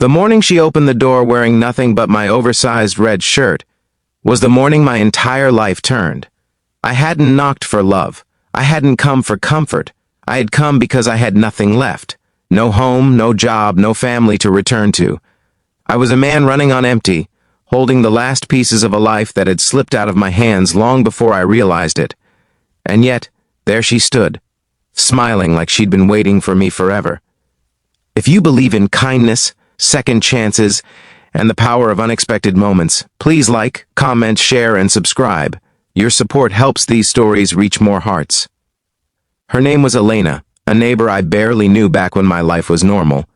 The morning she opened the door wearing nothing but my oversized red shirt was the morning my entire life turned. I hadn't knocked for love. I hadn't come for comfort. I had come because I had nothing left. No home, no job, no family to return to. I was a man running on empty, holding the last pieces of a life that had slipped out of my hands long before I realized it. And yet, there she stood, smiling like she'd been waiting for me forever. If you believe in kindness, second chances, and the power of unexpected moments, please like, comment, share, and subscribe. Your support helps these stories reach more hearts. Her name was Elena, a neighbor I barely knew back when my life was normal.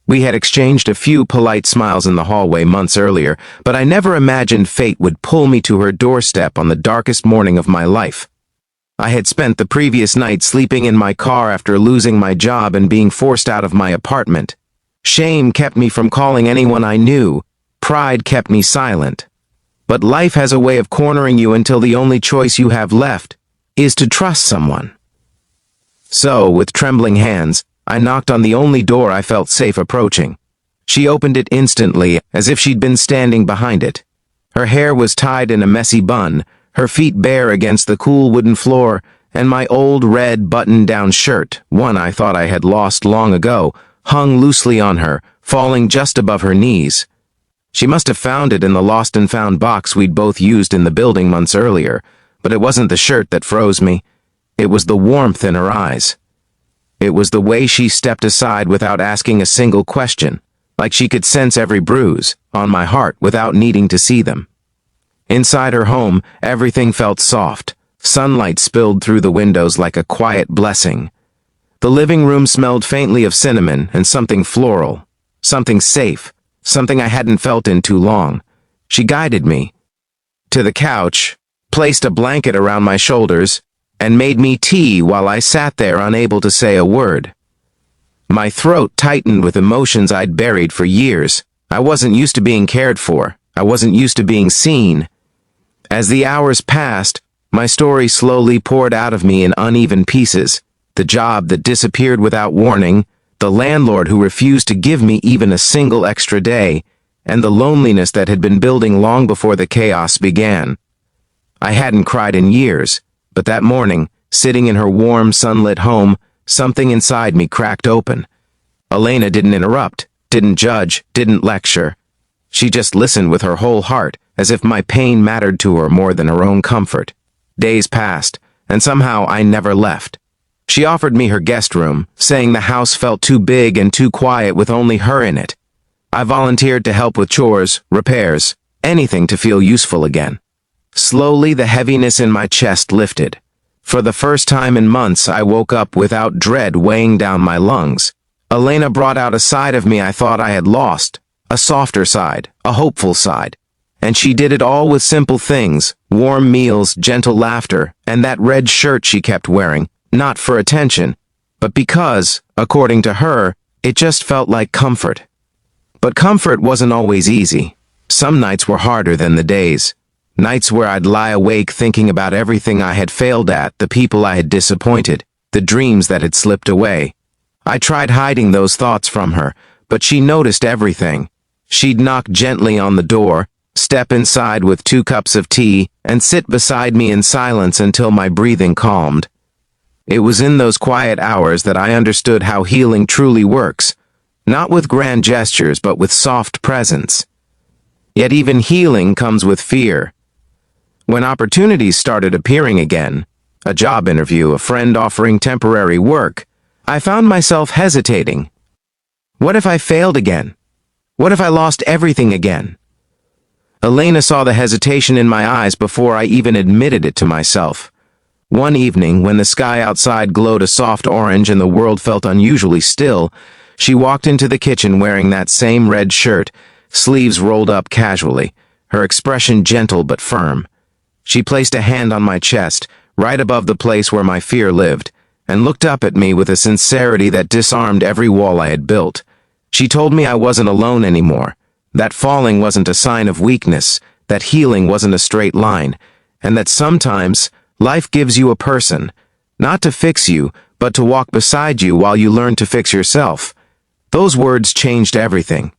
We had exchanged a few polite smiles in the hallway months earlier, but I never imagined fate would pull me to her doorstep on the darkest morning of my life. I had spent the previous night sleeping in my car after losing my job and being forced out of my apartment. Shame kept me from calling anyone I knew. Pride kept me silent. But life has a way of cornering you until the only choice you have left is to trust someone. So, with trembling hands, I knocked on the only door I felt safe approaching. She opened it instantly, as if she'd been standing behind it. Her hair was tied in a messy bun, her feet bare against the cool wooden floor, and my old red button-down shirt, one I thought I had lost long ago, hung loosely on her, falling just above her knees. She must have found it in the lost and found box we'd both used in the building months earlier, but it wasn't the shirt that froze me. It was the warmth in her eyes. It was the way she stepped aside without asking a single question, like she could sense every bruise on my heart without needing to see them. Inside her home, everything felt soft. Sunlight spilled through the windows like a quiet blessing. The living room smelled faintly of cinnamon and something floral, something safe, something I hadn't felt in too long. She guided me to the couch, placed a blanket around my shoulders, and made me tea while I sat there unable to say a word. My throat tightened with emotions I'd buried for years. I wasn't used to being cared for. I wasn't used to being seen. As the hours passed, my story slowly poured out of me in uneven pieces. The job that disappeared without warning, the landlord who refused to give me even a single extra day, and the loneliness that had been building long before the chaos began. I hadn't cried in years, but that morning, sitting in her warm, sunlit home, something inside me cracked open. Elena didn't interrupt, didn't judge, didn't lecture. She just listened with her whole heart, as if my pain mattered to her more than her own comfort. Days passed, and somehow I never left. She offered me her guest room, saying the house felt too big and too quiet with only her in it. I volunteered to help with chores, repairs, anything to feel useful again. Slowly, the heaviness in my chest lifted. For the first time in months, I woke up without dread weighing down my lungs. Elena brought out a side of me I thought I had lost, a softer side, a hopeful side. And she did it all with simple things, warm meals, gentle laughter, and that red shirt she kept wearing, not for attention, but because, according to her, it just felt like comfort. But comfort wasn't always easy. Some nights were harder than the days. Nights where I'd lie awake thinking about everything I had failed at, the people I had disappointed, the dreams that had slipped away. I tried hiding those thoughts from her, but she noticed everything. She'd knock gently on the door, step inside with 2 cups of tea, and sit beside me in silence until my breathing calmed. It was in those quiet hours that I understood how healing truly works, not with grand gestures but with soft presence. Yet even healing comes with fear. When opportunities started appearing again, a job interview, a friend offering temporary work, I found myself hesitating. What if I failed again? What if I lost everything again? Elena saw the hesitation in my eyes before I even admitted it to myself. One evening, when the sky outside glowed a soft orange and the world felt unusually still, she walked into the kitchen wearing that same red shirt, sleeves rolled up casually, her expression gentle but firm. She placed a hand on my chest, right above the place where my fear lived, and looked up at me with a sincerity that disarmed every wall I had built. She told me I wasn't alone anymore, that falling wasn't a sign of weakness, that healing wasn't a straight line, and that sometimes life gives you a person, not to fix you, but to walk beside you while you learn to fix yourself. Those words changed everything.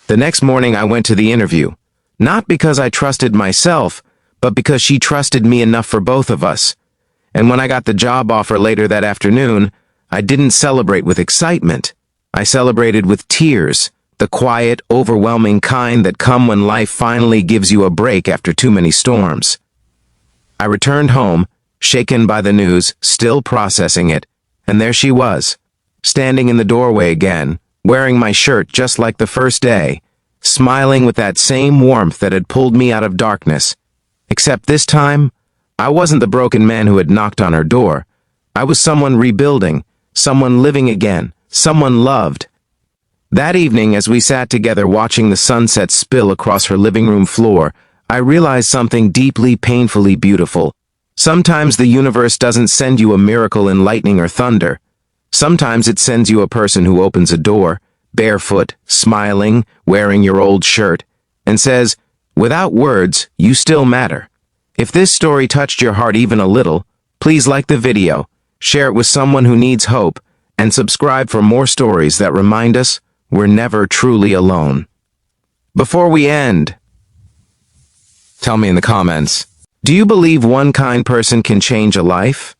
The next morning I went to the interview, not because I trusted myself, but because she trusted me enough for both of us. And when I got the job offer later that afternoon, I didn't celebrate with excitement. I celebrated with tears, the quiet, overwhelming kind that come when life finally gives you a break after too many storms. I returned home, shaken by the news, still processing it, and there she was, standing in the doorway again, wearing my shirt just like the first day, smiling with that same warmth that had pulled me out of darkness. Except this time, I wasn't the broken man who had knocked on her door. I was someone rebuilding, someone living again, someone loved. That evening, as we sat together watching the sunset spill across her living room floor, I realized something deeply, painfully beautiful. Sometimes the universe doesn't send you a miracle in lightning or thunder. Sometimes it sends you a person who opens a door, barefoot, smiling, wearing your old shirt, and says, "Without words, you still matter." If this story touched your heart even a little, please like the video, share it with someone who needs hope, and subscribe for more stories that remind us we're never truly alone. Before we end, tell me in the comments, do you believe one kind person can change a life?